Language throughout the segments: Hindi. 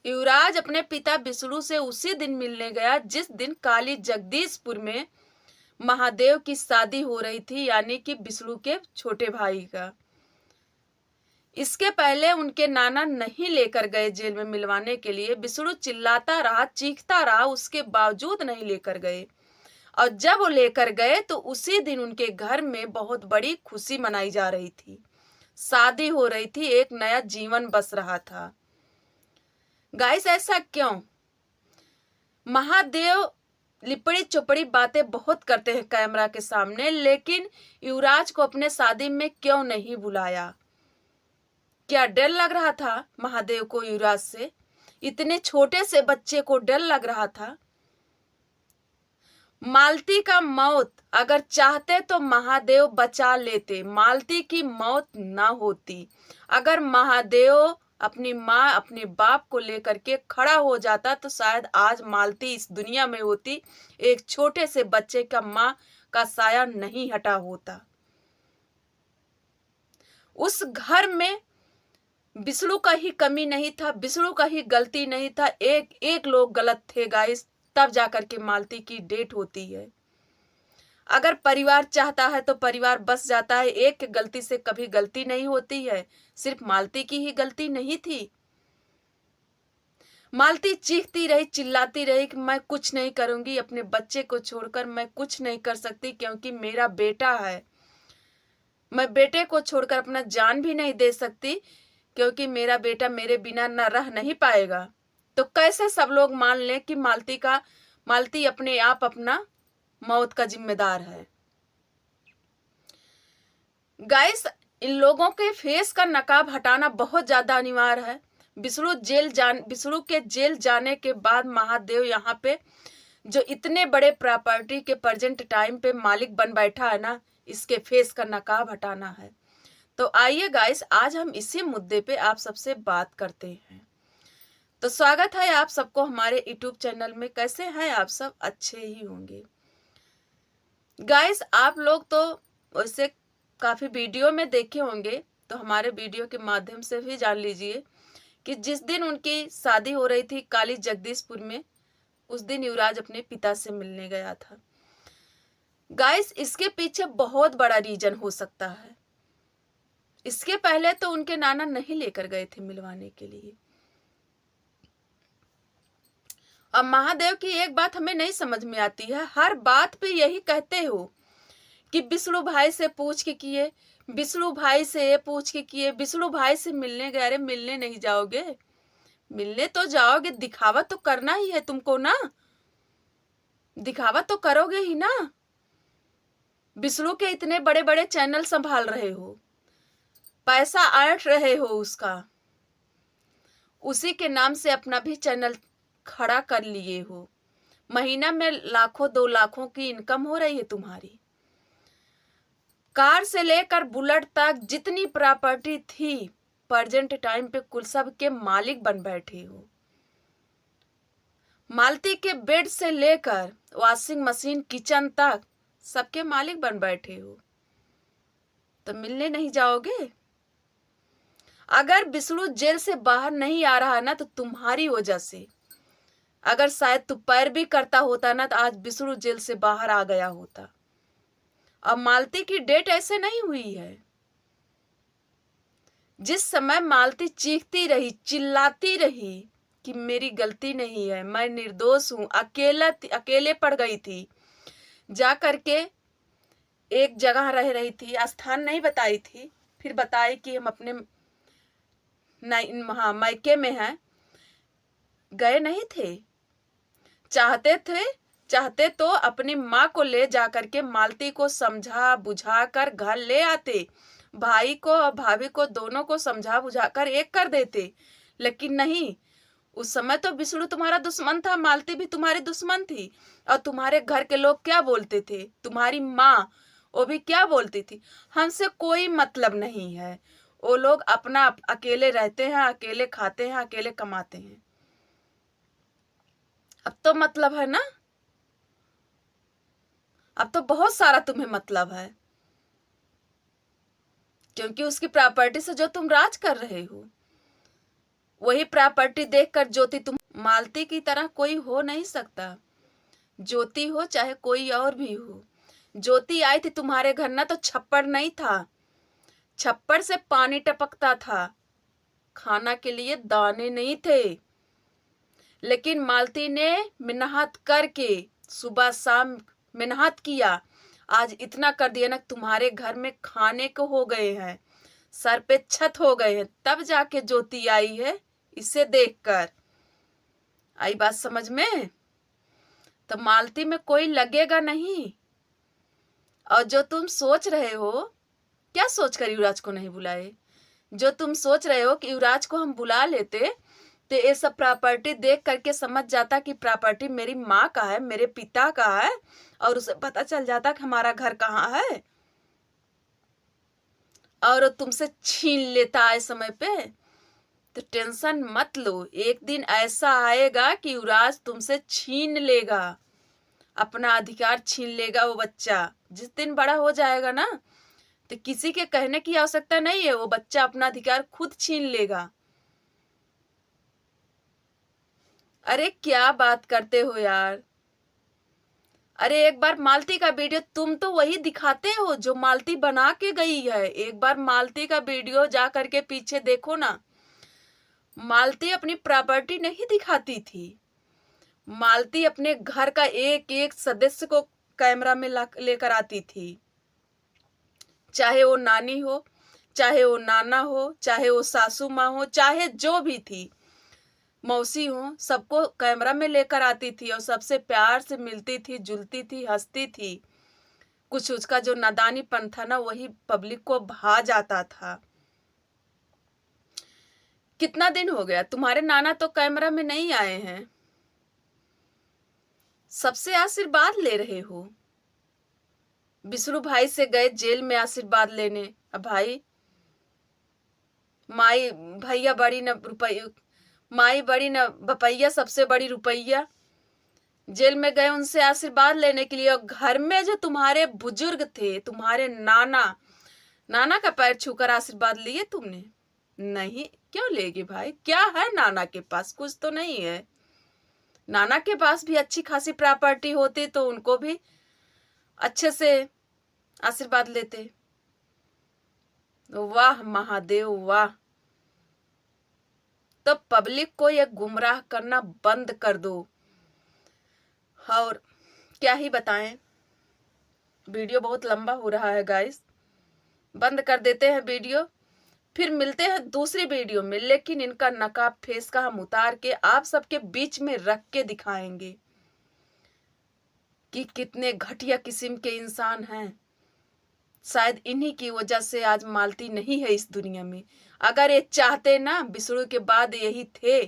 युवराज अपने पिता विष्णु से उसी दिन मिलने गया जिस दिन काली जगदीशपुर में महादेव की शादी हो रही थी, यानी कि विष्णु के छोटे भाई का। इसके पहले उनके नाना नहीं लेकर गए जेल में मिलवाने के लिए। विष्णु चिल्लाता रहा, चीखता रहा, उसके बावजूद नहीं लेकर गए। और जब वो लेकर गए तो उसी दिन उनके घर में बहुत बड़ी खुशी मनाई जा रही थी। शादी हो रही थी, एक नया जीवन बस रहा था। गाइस, ऐसा क्यों? महादेव लिपड़ी चुपड़ी बातें बहुत करते हैं कैमरा के सामने, लेकिन युवराज को अपने शादी में क्यों नहीं बुलाया? क्या डर लग रहा था महादेव को युवराज से? इतने छोटे से बच्चे को डर लग रहा था? मालती का मौत अगर चाहते तो महादेव बचा लेते, मालती की मौत ना होती। अगर महादेव अपनी माँ अपने बाप को लेकर के खड़ा हो जाता तो शायद आज मालती इस दुनिया में होती, एक छोटे से बच्चे का माँ का साया नहीं हटा होता। उस घर में विष्णु का ही कमी नहीं था, विष्णु का ही गलती नहीं था, एक एक लोग गलत थे गाइस, तब जाकर के मालती की डेथ होती है। अगर परिवार चाहता है तो परिवार बस जाता है, एक की गलती से कभी गलती नहीं होती है। सिर्फ मालती की ही गलती नहीं थी। मालती चीखती रही, चिल्लाती रही कि मैं कुछ नहीं करूंगी, अपने बच्चे को छोड़कर मैं कुछ नहीं कर सकती, क्योंकि मेरा बेटा है। मैं बेटे को छोड़कर अपना जान भी नहीं दे सकती, क्योंकि मेरा बेटा मेरे बिना न रह नहीं पाएगा। तो कैसे सब लोग मान लें कि मालती अपने आप अपना मौत का जिम्मेदार है? गाइस, इन लोगों के फेस का नकाब हटाना बहुत ज्यादा अनिवार्य है। विष्णु के जेल जाने के बाद महादेव यहाँ पे जो इतने बड़े प्रॉपर्टी के प्रेजेंट टाइम पे मालिक बन बैठा है ना, इसके फेस का नकाब हटाना है। तो आइए गाइस, आज हम इसी मुद्दे पे आप सबसे बात करते हैं। तो स्वागत है आप सबको हमारे यूट्यूब चैनल में। कैसे हैं आप सब? अच्छे ही होंगे। गाइस, आप लोग तो वैसे काफी वीडियो में देखे होंगे, तो हमारे वीडियो के माध्यम से भी जान लीजिए कि जिस दिन उनकी शादी हो रही थी काली जगदीशपुर में, उस दिन युवराज अपने पिता से मिलने गया था। गाइस, इसके पीछे बहुत बड़ा रीजन हो सकता है। इसके पहले तो उनके नाना नहीं लेकर गए थे मिलवाने के लिए। अब महादेव की एक बात हमें नहीं समझ में आती है, हर बात पे यही कहते हो कि विष्णु भाई से पूछ के किए, विष्णु भाई से ये पूछ के किए, विष्णु भाई से मिलने गए। अरे मिलने नहीं जाओगे, मिलने तो जाओगे, दिखावा तो करना ही है तुमको ना, दिखावा तो करोगे ही ना। विष्णु के इतने बड़े बड़े चैनल संभाल रहे हो, पैसा ऐंठ रहे हो उसका, उसी के नाम से अपना भी चैनल खड़ा कर लिए हो। महीना में लाखों 2 लाखों की इनकम हो रही है तुम्हारी। कार से लेकर बुलेट तक जितनी प्रॉपर्टी थी प्रेजेंट टाइम पे कुल सब के मालिक बन बैठे हो। मालती के बेड से लेकर वॉशिंग मशीन, किचन तक सबके मालिक बन बैठे हो। तो मिलने नहीं जाओगे? अगर विष्णु जेल से बाहर नहीं आ रहा ना तो तुम्हारी वजह से, अगर शायद तू पैर भी करता होता ना तो आज विष्णु जेल से बाहर आ गया होता। अब मालती की डेट ऐसे नहीं हुई है। जिस समय मालती चीखती रही, चिल्लाती रही कि मेरी गलती नहीं है, मैं निर्दोष हूं, अकेले पड़ गई थी, जा करके एक जगह रह रही थी, स्थान नहीं बताई थी, फिर बताई कि हम अपने मायके में हैं। गए नहीं थे, चाहते तो अपनी माँ को ले जाकर के मालती को समझा बुझा कर घर ले आते, भाई को और भाभी को दोनों को समझा बुझा कर एक कर देते। लेकिन नहीं, उस समय तो विष्णु तुम्हारा दुश्मन था, मालती भी तुम्हारी दुश्मन थी। और तुम्हारे घर के लोग क्या बोलते थे, तुम्हारी माँ वो भी क्या बोलती थी, हमसे कोई मतलब नहीं है, वो लोग अपना अकेले रहते हैं, अकेले खाते हैं, अकेले कमाते हैं। अब तो मतलब है ना, अब तो बहुत सारा तुम्हें मतलब है, क्योंकि उसकी प्रॉपर्टी से जो तुम राज कर रहे हो, वही प्रॉपर्टी देखकर ज्योति तुम मालती की तरह कोई हो नहीं सकता। ज्योति हो चाहे कोई और भी हो, ज्योति आई थी तुम्हारे घर ना तो छप्पड़ नहीं था, छप्पड़ से पानी टपकता था, खाना के लिए दाने नहीं थे। लेकिन मालती ने मेहनत करके सुबह शाम मेहनत किया, आज इतना कर दिया ना तुम्हारे घर में खाने को हो गए हैं, सर पे छत हो गए हैं, तब जाके ज्योति आई है। इसे देखकर आई बात समझ में? तो मालती में कोई लगेगा नहीं। और जो तुम सोच रहे हो, क्या सोचकर युवराज को नहीं बुलाए? जो तुम सोच रहे हो कि युवराज को हम बुला लेते तो ये सब प्रॉपर्टी देख करके समझ जाता कि प्रॉपर्टी मेरी माँ का है, मेरे पिता का है, और उसे पता चल जाता कि हमारा घर कहाँ है, और तुमसे छीन लेता है समय पे। तो टेंशन मत लो, एक दिन ऐसा आएगा कि युवराज तुमसे छीन लेगा, अपना अधिकार छीन लेगा। वो बच्चा जिस दिन बड़ा हो जाएगा ना, तो किसी के कहने की आवश्यकता नहीं है, वो बच्चा अपना अधिकार खुद छीन लेगा। अरे क्या बात करते हो यार? अरे एक बार मालती का वीडियो, तुम तो वही दिखाते हो जो मालती बना के गई है। एक बार मालती का वीडियो जा करके पीछे देखो ना। मालती अपनी प्रॉपर्टी नहीं दिखाती थी, मालती अपने घर का एक एक सदस्य को कैमरा में लेकर आती थी, चाहे वो नानी हो, चाहे वो नाना हो, चाहे वो सासू माँ हो, चाहे जो भी थी, मौसी हो, सबको कैमरा में लेकर आती थी और सबसे प्यार से मिलती थी, जुलती थी, हंसती थी। कुछ उसका जो नादानीपन था ना, वही पब्लिक को भा जाता था। कितना दिन हो गया, तुम्हारे नाना तो कैमरा में नहीं आए हैं, सबसे आशीर्वाद ले रहे हो। बिसरू भाई से गए जेल में आशीर्वाद लेने। अब भाई माई भैया बड़ी न रुपया, माई बड़ी न बपैया, सबसे बड़ी रुपैया। जेल में गए उनसे आशीर्वाद लेने के लिए, और घर में जो तुम्हारे बुजुर्ग थे, तुम्हारे नाना, नाना का पैर छूकर आशीर्वाद लिए तुमने? नहीं, क्यों लेगी भाई? क्या है नाना के पास? कुछ तो नहीं है। नाना के पास भी अच्छी खासी प्रॉपर्टी होती तो उनको भी अच्छे से आशीर्वाद लेते। वाह महादेव वाह। तो पब्लिक को ये गुमराह करना बंद कर दो। और क्या ही बताएं, वीडियो बहुत लंबा हो रहा है गाइस, बंद कर देते हैं वीडियो, फिर मिलते हैं दूसरी वीडियो में। लेकिन इनका नकाब फेस का हम उतार के आप सबके बीच में रख के दिखाएंगे कि कितने घटिया किस्म के इंसान हैं। शायद इन्हीं की वजह से आज मालती नहीं है इस दुनिया में। अगर ये चाहते ना, बिसड़ू के बाद यही थे,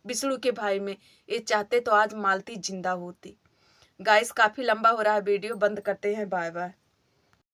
बिसड़ू के भाई में ये चाहते तो आज मालती जिंदा होती। गाइस काफी लंबा हो रहा है वीडियो, बंद करते हैं। Bye bye.